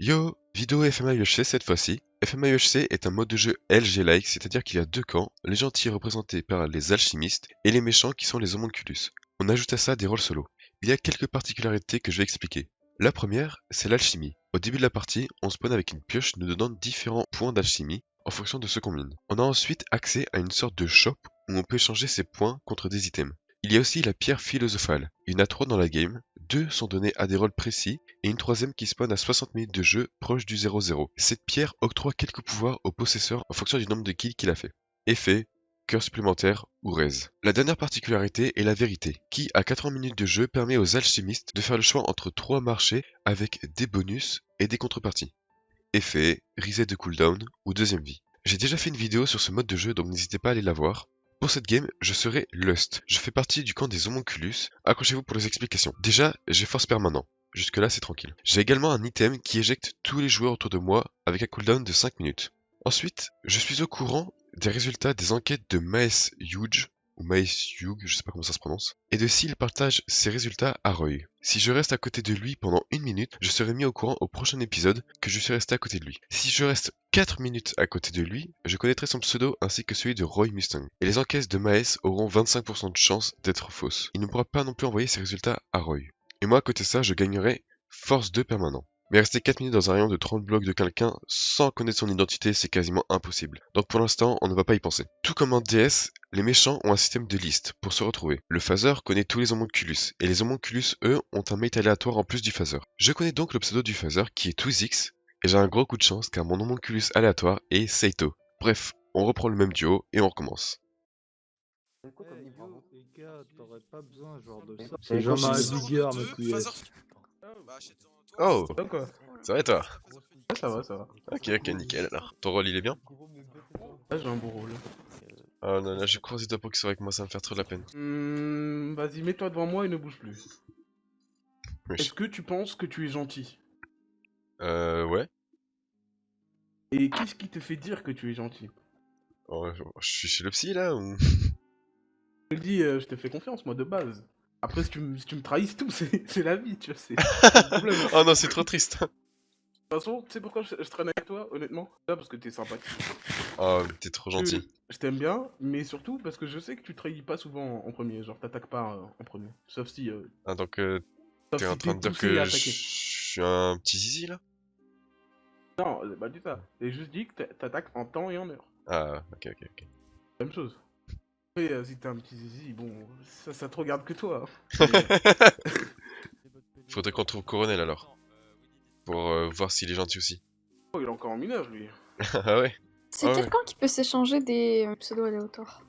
Yo, vidéo FMA UHC cette fois-ci. FMA UHC est un mode de jeu LG-like, c'est-à-dire qu'il y a deux camps, les gentils représentés par les alchimistes et les méchants qui sont les homunculus. On ajoute à ça des rôles solo. Il y a quelques particularités que je vais expliquer. La première, c'est l'alchimie. Au début de la partie, on spawn avec une pioche nous donnant différents points d'alchimie en fonction de ce qu'on mine. On a ensuite accès à une sorte de shop où on peut échanger ses points contre des items. Il y a aussi la pierre philosophale. Il y en a 3 dans la game, 2 sont donnés à des rôles précis, et une troisième qui spawn à 60 minutes de jeu proche du 0-0. Cette pierre octroie quelques pouvoirs au possesseur en fonction du nombre de kills qu'il a fait. Effet, cœur supplémentaire ou raise. La dernière particularité est la vérité, qui à 80 minutes de jeu permet aux alchimistes de faire le choix entre 3 marchés avec des bonus et des contreparties. Effet, reset de cooldown ou deuxième vie. J'ai déjà fait une vidéo sur ce mode de jeu donc n'hésitez pas à aller la voir. Pour cette game, je serai Lust. Je fais partie du camp des homunculus. Accrochez-vous pour les explications. Déjà, j'ai force permanent. Jusque là, c'est tranquille. J'ai également un item qui éjecte tous les joueurs autour de moi avec un cooldown de 5 minutes. Ensuite, je suis au courant des résultats des enquêtes de Maes Yuge, ou Maes Yug, je sais pas comment ça se prononce, et de s'il partage ses résultats à Roy. Si je reste à côté de lui pendant 1 minute, je serai mis au courant au prochain épisode que je suis resté à côté de lui. Si je reste 4 minutes à côté de lui, je connaîtrai son pseudo ainsi que celui de Roy Mustang. Et les enquêtes de Maes auront 25% de chance d'être fausses. Il ne pourra pas non plus envoyer ses résultats à Roy. Et moi à côté de ça, je gagnerai force 2 permanent. Mais rester 4 minutes dans un rayon de 30 blocs de quelqu'un sans connaître son identité, c'est quasiment impossible. Donc pour l'instant, on ne va pas y penser. Tout comme en DS, les méchants ont un système de liste pour se retrouver. Le phaser connaît tous les homunculus, et les homunculus, eux, ont un mate aléatoire en plus du phaser. Je connais donc le pseudo du phaser qui est Twizix, et j'ai un gros coup de chance car mon homunculus aléatoire est Seito. Bref, on reprend le même duo et on recommence. Les gars, t'aurais pas besoin genre de ça. C'est Jean genre Marie deux, Bigard, mes couilles. Oh, Ça quoi? ça va et toi? Ouais, ça va, ça va. Ok, nickel alors. Ton rôle il est bien? Là, j'ai un beau rôle. Ah non, là je croise les doigts pour qu'il soit avec moi, ça va me faire trop de la peine. Vas-y, mets-toi devant moi et ne bouge plus. Oui. Est-ce que tu penses que tu es gentil? Ouais. Et qu'est-ce qui te fait dire que tu es gentil? Oh, je suis chez le psy là ou... Je te le dis, je te fais confiance, moi, de base. Après, si tu me trahis, c'est tout, c'est la vie, tu vois, c'est le problème. De Oh non, c'est trop triste. toute façon, tu sais pourquoi je traîne avec toi, honnêtement? Déjà parce que t'es sympathique. Oh, t'es trop gentil. Je t'aime bien, mais surtout parce que je sais que tu trahis pas souvent en premier, genre t'attaques pas en premier. Sauf si... Ah donc sauf t'es si en train de dire poussé à que je attaquer. suis un petit zizi là? Non, bah dis ça. J'ai juste dit que t'attaques en temps et en heure. Ah, ok. Même chose. Après, si t'es un petit zizi, bon, ça te regarde que toi. Hein. Faudrait qu'on trouve Coronel alors. Pour voir s'il est gentil aussi. Oh, il est encore en mineur, lui. Ah ouais? C'est Ah ouais. quelqu'un qui peut s'échanger des pseudos aléatoires.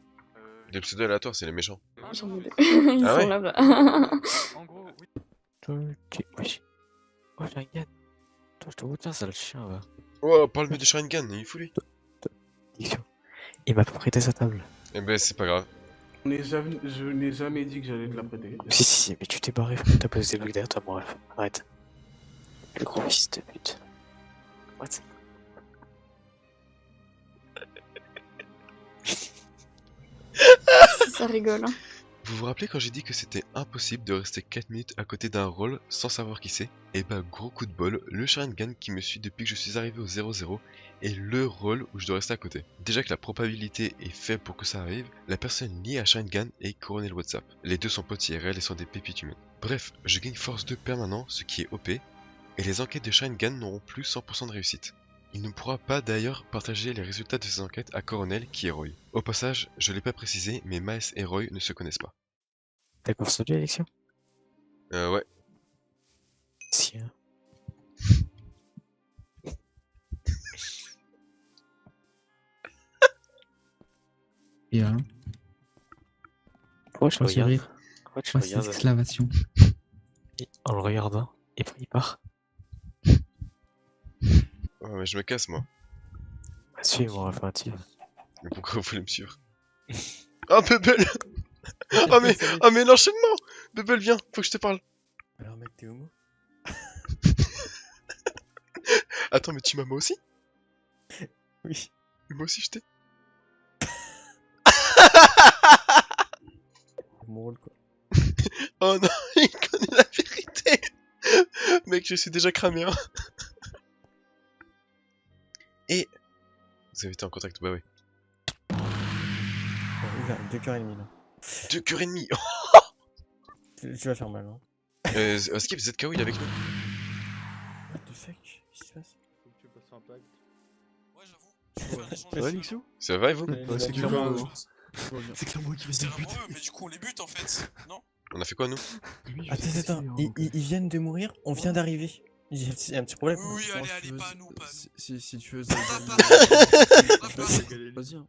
Les pseudos aléatoires, c'est les méchants. J'en ai deux. Ils Ah sont ouais là-bas. En gros, oui. Wesh. Oh, j'ai un gars. Toi, je te retiens, sale chien, va. Oh, parle-moi de Sharingan, il est fou lui. Diction. Il m'a pas prêté sa table. Eh ben, c'est pas grave. Je n'ai jamais dit que j'allais te la prêter. Si, mais tu t'es barré, frère. T'as posé le derrière toi, bref. Arrête. Le gros fils de pute. What? Ça rigole. Hein. Vous vous rappelez quand j'ai dit que c'était impossible de rester 4 minutes à côté d'un rôle sans savoir qui c'est? Et bah gros coup de bol, le Sharingan qui me suit depuis que je suis arrivé au 0-0 est le rôle où je dois rester à côté. Déjà que la probabilité est faible pour que ça arrive, la personne liée à Sharingan est Coronel WhatsApp. Les deux sont potes IRL et sont des pépites humaines. Bref, je gagne force 2 permanent, ce qui est OP, et les enquêtes de Sharingan n'auront plus 100% de réussite. Il ne pourra pas d'ailleurs partager les résultats de ses enquêtes à Coronel qui est Roy. Au passage, je l'ai pas précisé, mais Maes et Roy ne se connaissent pas. T'as constaté l'élection? Ouais. Si, hein. Bien. Pourquoi tu Un regardes? sourire. Pourquoi tu Moi, c'est regardes? exclamation. En le regardant, et puis il part. Ouais, mais je me casse moi. Bah, suis-moi, enfin, tu. Mais pourquoi vous voulez me suivre? Oh Bubble. Oh mais l'enchaînement. Bubble viens, faut que je te parle. Alors mec, t'es homo? Attends mais tu m'as moi aussi? Oui. Mais moi aussi je t'ai. C'est mon rôle quoi. Oh non, il connaît la vérité. Mec, je suis déjà cramé hein. Et... Vous avez été en contact, bah ouais. Oula, 2 cœurs et demi là. 2 cœurs et demi. Tu vas faire mal, hein. Skip, ZKO, il est avec nous. What the fuck? Qu'est-ce qui se passe? Faut que tu passes un pacte. Ça va, Lixou? Ça va et vous? Ouais, c'est Tu clairement vas- moi. C'est clairement moi qui vais C'est se but. amoureux, mais du coup on les bute en fait, non? On a fait quoi nous? Attends, ils viennent de mourir, on vient d'arriver. Il y a un petit problème. Oui, allez, allez, pas à nous, pas à nous. Si tu veux. On a pas- Vas-y, hein.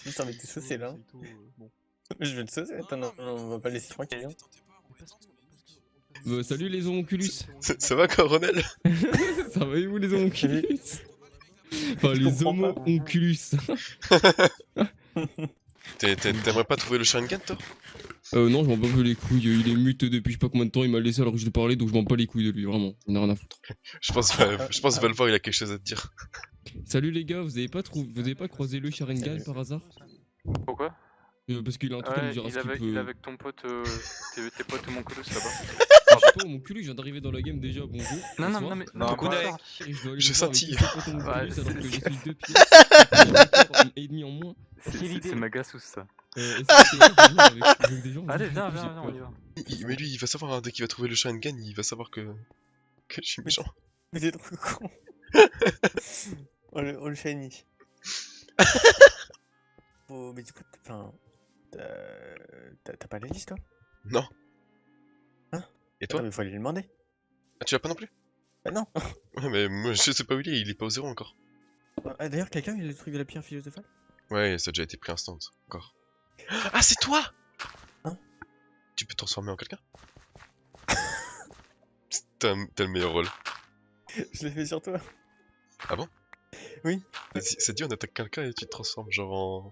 Putain, mais t'es saucé là. Bon. Je vais le saucer, attends, non, on va pas laisser tranquille. Salut les homonculus. Ça va, Coronel? Ça va et vous les homonculus? Enfin Je les comprends pas. homonculus. T'aimerais pas trouver le Sharingan, toi? Non, je m'en bats les couilles, il est mute depuis je sais pas combien de temps, il m'a laissé alors que je lui parlais, donc je m'en bats les couilles de lui, vraiment, j'en ai rien à foutre. Je pense Valvor, il a quelque chose à te dire. Salut les gars, vous avez pas croisé le Sharingan par hasard? Pourquoi? Parce qu'il a un truc à me dire à Skip. Il est avec ton pote, tes potes homonculus là-bas. Je sais pas, homonculus, je viens d'arriver dans la game déjà, bonjour. Non, non, bonsoir. non, mais. Non, Coucou, mec. d'accord. Et je dois aller J'ai le voir avec senti. tous ses potes homonculus, Ouais, alors que c'est- je suis 2 pièces, et demi en moins. C'est Magasous ça. Est-ce que t'es là, venir avec des gens? Allez, J'ai viens, peur. viens, on y va. Mais lui, il va savoir, hein, dès qu'il va trouver le Sharingan, il va savoir que je suis méchant. Mais t'es trop con. Oh le shiny. Bon, mais du coup, enfin. T'as pas la liste toi? Non. Hein? Et toi? Ah, mais faut aller lui demander. Ah, tu l'as pas non plus? Bah non. Ouais, mais moi, je sais pas où il est pas au 0 encore. Ah, d'ailleurs, quelqu'un a le truc de la pierre philosophale? Ouais, ça a déjà été pris instant, encore. Ah, c'est toi! Hein? Tu peux te transformer en quelqu'un? T'as le meilleur rôle. Je l'ai fait sur toi. Ah bon? Oui. Ça dit on attaque quelqu'un et tu te transformes genre en...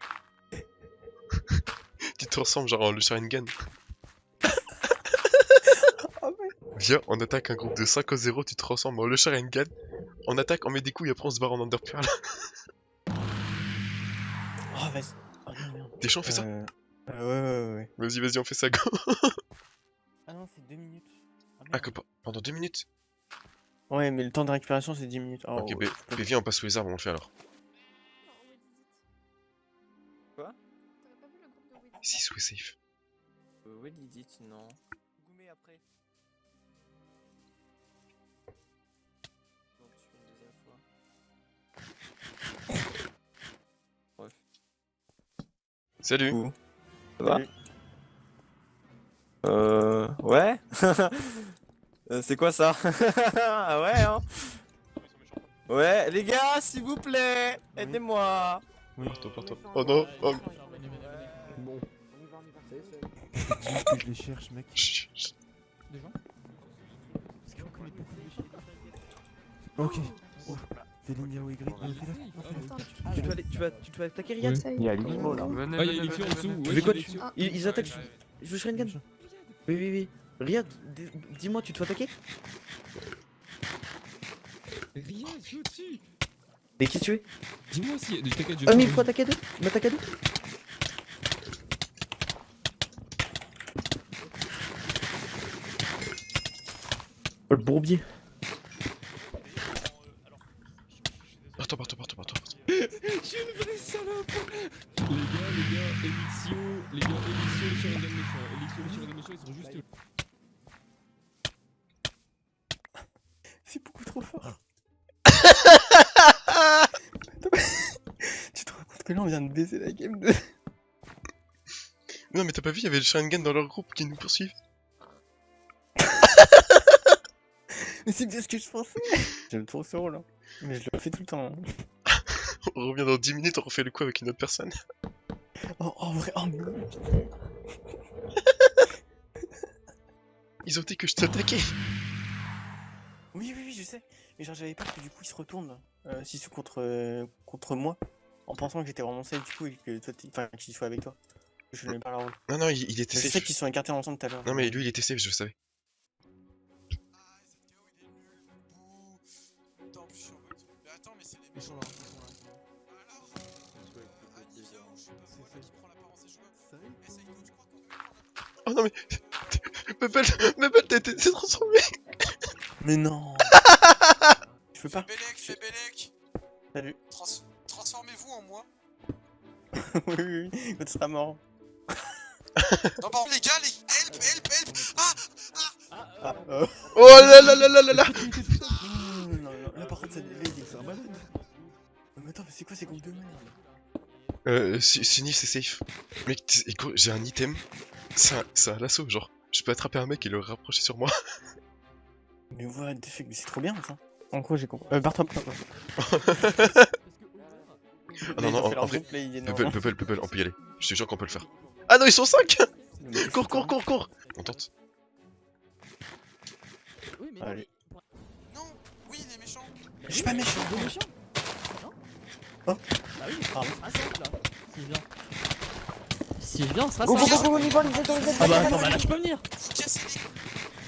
tu te transformes genre en le Sharingan. Oh, mais... Viens, on attaque un groupe de 5 au 0, tu te transformes en le Sharingan. On attaque, on met des coups et après on se barre en Underpearl. Oh, vas-y. Oh non, merde. T'es chaud, on fait ça? Ouais. Vas-y, on fait ça, go. Ah non, c'est 2 minutes. Ah, que pendant 2 minutes? Ouais, mais le temps de récupération c'est 10 minutes. Oh, Ok, mais viens, on passe sous les arbres, on le fait alors. Quoi? Si, sous safe. Ouais, Lydie, non. Goumé après. Donc, tu fais une deuxième fois. Bref. Salut. Ouh. Ça va? Ouais. C'est quoi ça? Ah ouais, hein? Ouais, les gars, s'il vous plaît, aidez-moi. Pardon. Oh non, oh. Bon. Juste que je les cherche, mec. Chut, chut. Des gens? Parce qu'on connaît beaucoup de gens. Ok. Oh. Fais ligne ou Y. Attends, Tu vas attaquer Riyad? ça y est. Il y a Limo là. Ah, y'a Elixir en dessous. Tu ouais, fais quoi, y'a Elixir. Ah. Ils attaquent. Je veux Sharingan. Oui. Riyad, dis-moi, tu te fais attaquer? Rien, je suis au-dessus. Mais qui tu es? Dis-moi si. T'inquiète, je Ah, mais il vais faut attaquer deux? Tu m'attaques à deux? Oh, le bourbier. Partons. Je suis une vraie salope. Les gars, Elixio, le Sharingan méchant. Elixio, le Sharingan méchant, ils sont juste là. C'est beaucoup trop fort. Tu te rends compte que là on vient de baiser la game de... Non, mais t'as pas vu, il y avait le Sharingan dans leur groupe qui nous poursuivent. Mais c'est bien ce que je pensais. J'aime trop ce rôle, hein. Mais je le fais tout le temps. Hein. On revient dans 10 minutes, on refait le coup avec une autre personne. Oh, en vrai, oh mais... Ils ont dit que je t'attaquais. Oui, je sais. Mais genre j'avais peur que du coup ils se retournent. Si c'est contre moi. En pensant que j'étais vraiment safe du coup et que toi enfin qu'ils soient avec toi. Je n'aime pas la rôle. Non, il était Je sais safe. qu'ils sont écartés ensemble tout à l'heure. Non, mais lui, il était safe, je le savais. Attends, mais c'est les Ils sont là. Oh non, mais... Mabel, t'as été transformé. Mais non. Je peux pas. Fais Bélec. Salut. Transformez-vous en moi. Oui, oui, oui, quand tu seras mort. Non, par contre, les gars, help. Ah, Oh là là là là là là. Non, là par contre, c'est un malade. Mais attends, mais c'est quoi ces groupes de merde? Sunny, c'est safe. Mec, j'ai un item. C'est un lasso, genre. Je peux attraper un mec et le rapprocher sur moi. Mais what the fuck, mais c'est trop bien ça. En gros, j'ai compris. Bartram. Ah non, non, en vrai. Peuple, on peut y aller. Je te jure qu'on peut le faire. Ah non, ils sont 5. Cours. On tente. Allez. non, oui, il est méchant. Je suis pas méchant. Oh. Ah oui, pardon. on sera 5 là. S'il vient. Si je viens, on sera Go, 5. go, go, go, on y va, les aide. Ah bah attends, bah là je peux venir. Faut casser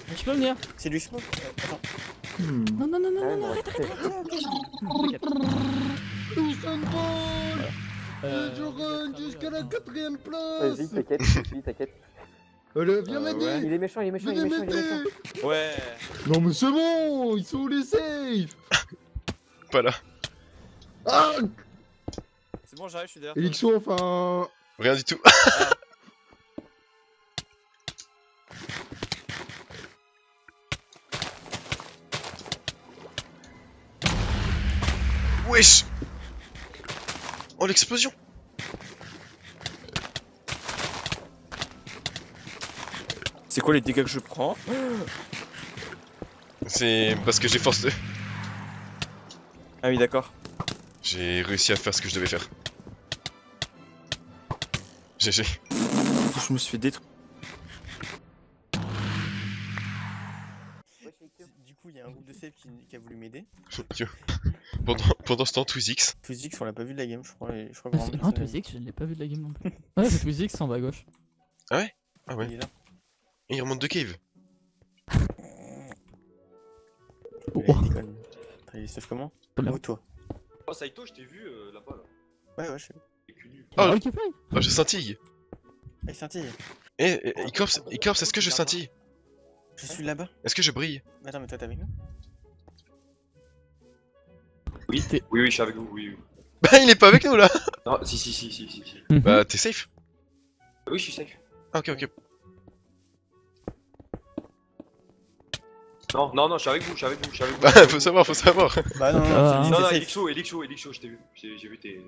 les... Je peux venir. C'est lui smoke. Attends. Non, arrête. Je run jusqu'à la 4ème place. Vas-y, t'inquiète. Viens m'aider. Ouais. Il est méchant. Venez m'aider. Ouais. Non mais c'est bon, ils sont où les safes? Pas là. Ah, C'est bon, j'arrive, je suis derrière. toi. Elixo, enfin... Rien du tout. Wesh. Oh, l'explosion. C'est quoi les dégâts que je prends? C'est parce que j'ai force de... Ah oui, d'accord. J'ai réussi à faire ce que je devais faire. GG. Je me suis fait détruire. Du coup, il y a un groupe de safe qui a voulu m'aider. Yo. Pendant ce temps, Twizix. Twizix, on l'a pas vu de la game, je crois. Et je crois Ah, vraiment. Twizix, je ne l'ai pas vu de la game non plus. Ouais, c'est Twizix en bas à gauche. Ah ouais. Il est là. Et il remonte de cave. Il déconne. Attends, il sauf comment? Comment? Ou toi? Oh, Saito, je t'ai vu là-bas là. Ouais, je sais. Oh, ok, fly. Oh, je scintille. Ah, il scintille. Icorps, est-ce que je scintille? Je suis là-bas. Est-ce que je brille? Attends, mais toi t'es avec nous? Oui, je suis avec vous, oui. Bah, il est pas avec nous là. Non, si. Bah, t'es safe? Oui, je suis safe. Ah, ok. Non, je suis avec vous. Bah, faut savoir. Bah, non, Ah, j'ai dit Non, t'es Elixo, safe. je t'ai vu. J'ai vu tes...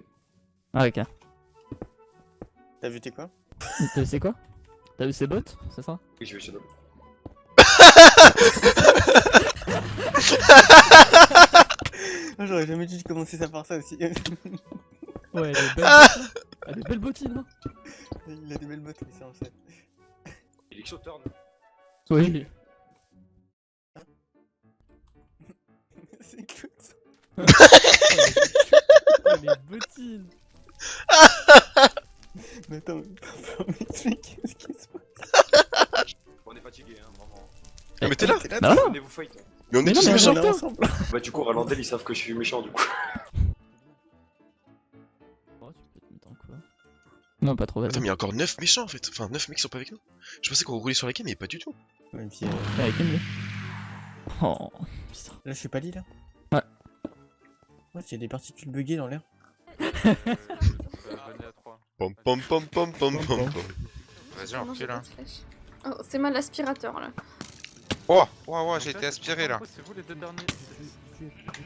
Ah, ok. T'as vu tes quoi? T'as vu c'est quoi? T'as vu ses bots, c'est ça? Oui, j'ai vu Shadow. J'aurais jamais dû commencer ça par ça aussi. Ouais, elle est belle. Elle a des belles bottines, hein. Il a des belles bottes, mais ça on le sait. Elixo turn. Oui. C'est que ça. Oh, les bottines. Mais attends, mais qu'est-ce qui se passe? On est fatigué, hein, vraiment. Mais t'es là. Bah voilà. Venez vous fight. Mais on est Mais non, tous mais méchants. on est ensemble. Bah du coup, Ralandel, ils savent que je suis méchant du coup. Oh, tu peux te mettre en quoi? Non, pas trop, Attends, vas-y. mais il y a encore 9 méchants en fait. Enfin, 9 mecs qui sont pas avec nous. Je pensais qu'on roulait sur la game, mais pas du tout. Ouais, et puis, Avec lui. Oh, putain. là, je suis pas dit là. Ouais. Ouais, il y a des particules buggées dans l'air. Venez à 3. Pom. Vas-y, on recule. Oh, c'est mal l'aspirateur là. Oh, j'ai été aspiré là. C'est vous les deux derniers.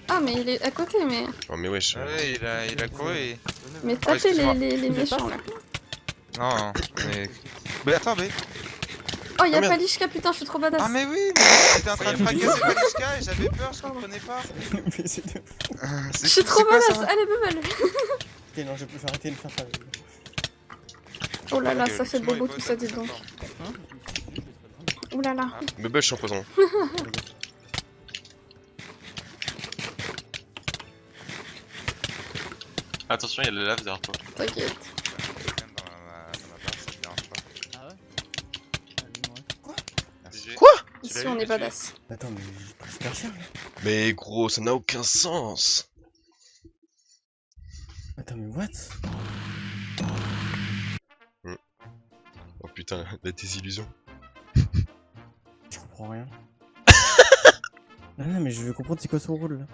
Ah, mais il est à côté, mais. Oh, mais wesh. Ouais, il a couru et... Mais tapez les méchants là. Non, mais attends, mais... Oh, y'a merde. Palishka, putain, je suis trop badass. Ah mais oui, mais j'étais en train de fracasser Palishka et j'avais peur, je comprenais pas. Mais c'est de... Je suis trop badass, allez, bubble. Ok, non, je peux arrêter de faire ça. Oh là là, Ok, ça fait laisse-moi bobo les tout ça, potes, dis donc. attends. Ouh là là. Bubble, je suis en poison. Attention, il y a le lave derrière toi. T'inquiète. Dans ma barre, ça me dérange pas. Ah ouais? Ici, on est badass. Attends, mais j'ai pris super cher là. Mais gros, ça n'a aucun sens. Attends, mais what? Oh putain, la désillusion. Je comprends rien. Non, mais je veux comprendre c'est quoi son rôle là.